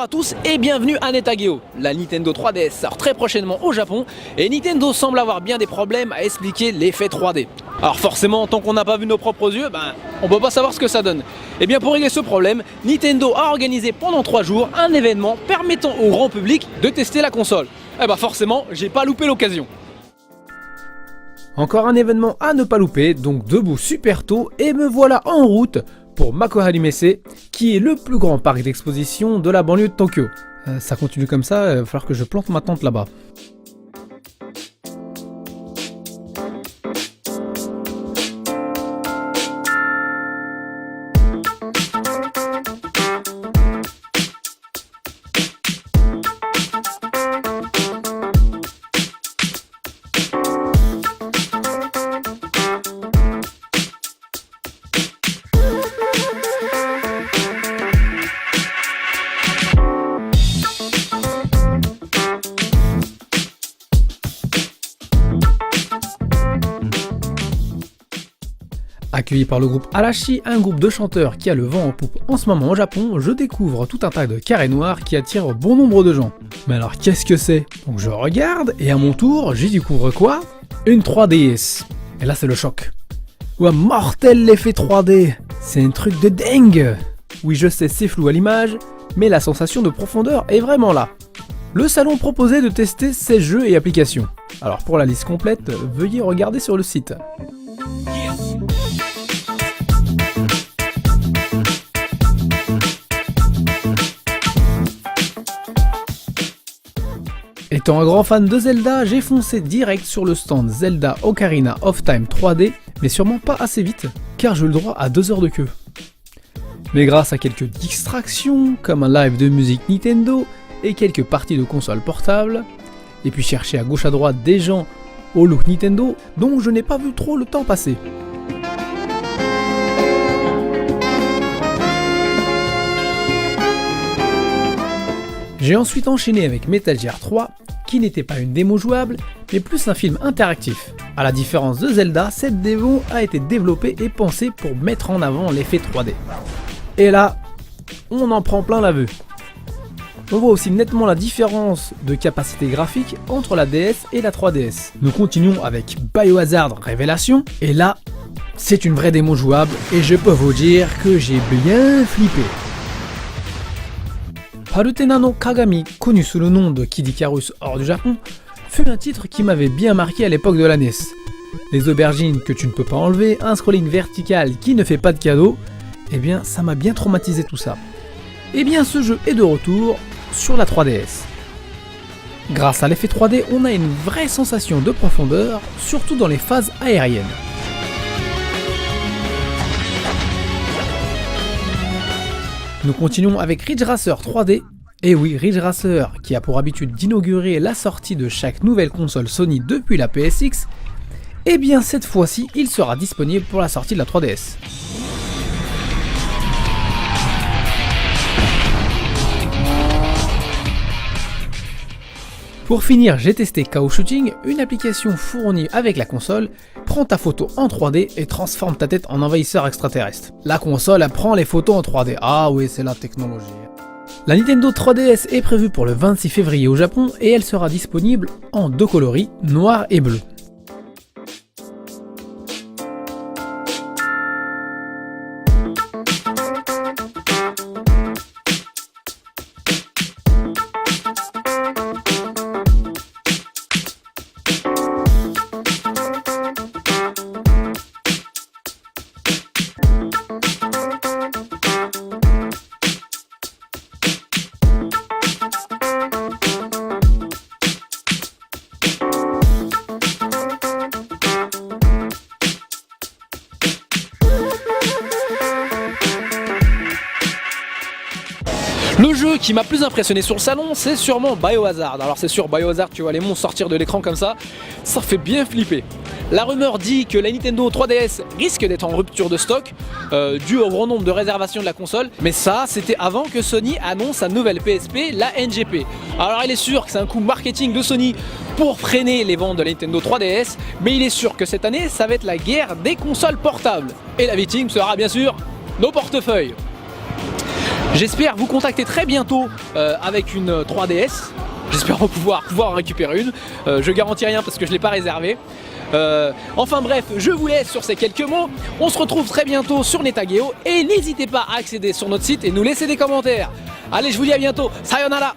à tous et bienvenue à Netageo. La Nintendo 3DS sort très prochainement au Japon et Nintendo semble avoir bien des problèmes à expliquer l'effet 3D. Alors forcément, tant qu'on n'a pas vu nos propres yeux, on peut pas savoir ce que ça donne. Et bien pour régler ce problème, Nintendo a organisé pendant 3 jours un événement permettant au grand public de tester la console. Et forcément, j'ai pas loupé l'occasion. Encore un événement à ne pas louper, donc debout super tôt et me voilà en route pour Makuhari Messe, qui est le plus grand parc d'exposition de la banlieue de Tokyo. Ça continue comme ça, il va falloir que je plante ma tente là-bas. Accueilli par le groupe Arashi, un groupe de chanteurs qui a le vent en poupe en ce moment au Japon, je découvre tout un tas de carrés noirs qui attirent bon nombre de gens. Mais alors qu'est-ce que c'est? Donc je regarde et à mon tour, j'y découvre quoi? Une 3DS. Et là c'est le choc. Ouah, mortel l'effet 3D! C'est un truc de dingue! Oui je sais, c'est flou à l'image, mais la sensation de profondeur est vraiment là. Le salon proposait de tester 16 jeux et applications. Alors pour la liste complète, veuillez regarder sur le site. Étant un grand fan de Zelda, j'ai foncé direct sur le stand Zelda Ocarina of Time 3D, mais sûrement pas assez vite, car j'ai eu le droit à 2 heures de queue. Mais grâce à quelques distractions, comme un live de musique Nintendo et quelques parties de consoles portables, et puis chercher à gauche à droite des gens au look Nintendo, donc je n'ai pas vu trop le temps passer. J'ai ensuite enchaîné avec Metal Gear 3, qui n'était pas une démo jouable, mais plus un film interactif. A la différence de Zelda, cette démo a été développée et pensée pour mettre en avant l'effet 3D. Et là, on en prend plein la vue. On voit aussi nettement la différence de capacité graphique entre la DS et la 3DS. Nous continuons avec Biohazard Révélation, et là, c'est une vraie démo jouable, et je peux vous dire que j'ai bien flippé. Parutena no Kagami, connu sous le nom de Kid Icarus hors du Japon, fut un titre qui m'avait bien marqué à l'époque de la NES. Les aubergines que tu ne peux pas enlever, un scrolling vertical qui ne fait pas de cadeau, eh bien ça m'a bien traumatisé tout ça. Eh bien ce jeu est de retour sur la 3DS. Grâce à l'effet 3D, on a une vraie sensation de profondeur, surtout dans les phases aériennes. Nous continuons avec Ridge Racer 3D, et oui, Ridge Racer qui a pour habitude d'inaugurer la sortie de chaque nouvelle console Sony depuis la PSX, et bien cette fois-ci il sera disponible pour la sortie de la 3DS. Pour finir, j'ai testé KO Shooting, une application fournie avec la console, prend ta photo en 3D et transforme ta tête en envahisseur extraterrestre. La console prend les photos en 3D, ah oui c'est la technologie. La Nintendo 3DS est prévue pour le 26 février au Japon et elle sera disponible en 2 coloris, noir et bleu. Le jeu qui m'a plus impressionné sur le salon, c'est sûrement Biohazard. Alors c'est sûr, Biohazard, tu vois les monstres sortir de l'écran comme ça fait bien flipper. La rumeur dit que la Nintendo 3DS risque d'être en rupture de stock, dû au grand nombre de réservations de la console, mais ça, c'était avant que Sony annonce sa nouvelle PSP, la NGP. Alors il est sûr que c'est un coup marketing de Sony pour freiner les ventes de la Nintendo 3DS, mais il est sûr que cette année, ça va être la guerre des consoles portables. Et la victime sera bien sûr nos portefeuilles. J'espère vous contacter très bientôt avec une 3DS. J'espère pouvoir en récupérer une. Je garantis rien parce que je ne l'ai pas réservé. Enfin bref, je vous laisse sur ces quelques mots. On se retrouve très bientôt sur Netageo et n'hésitez pas à accéder sur notre site et nous laisser des commentaires. Allez, je vous dis à bientôt. Sayonara.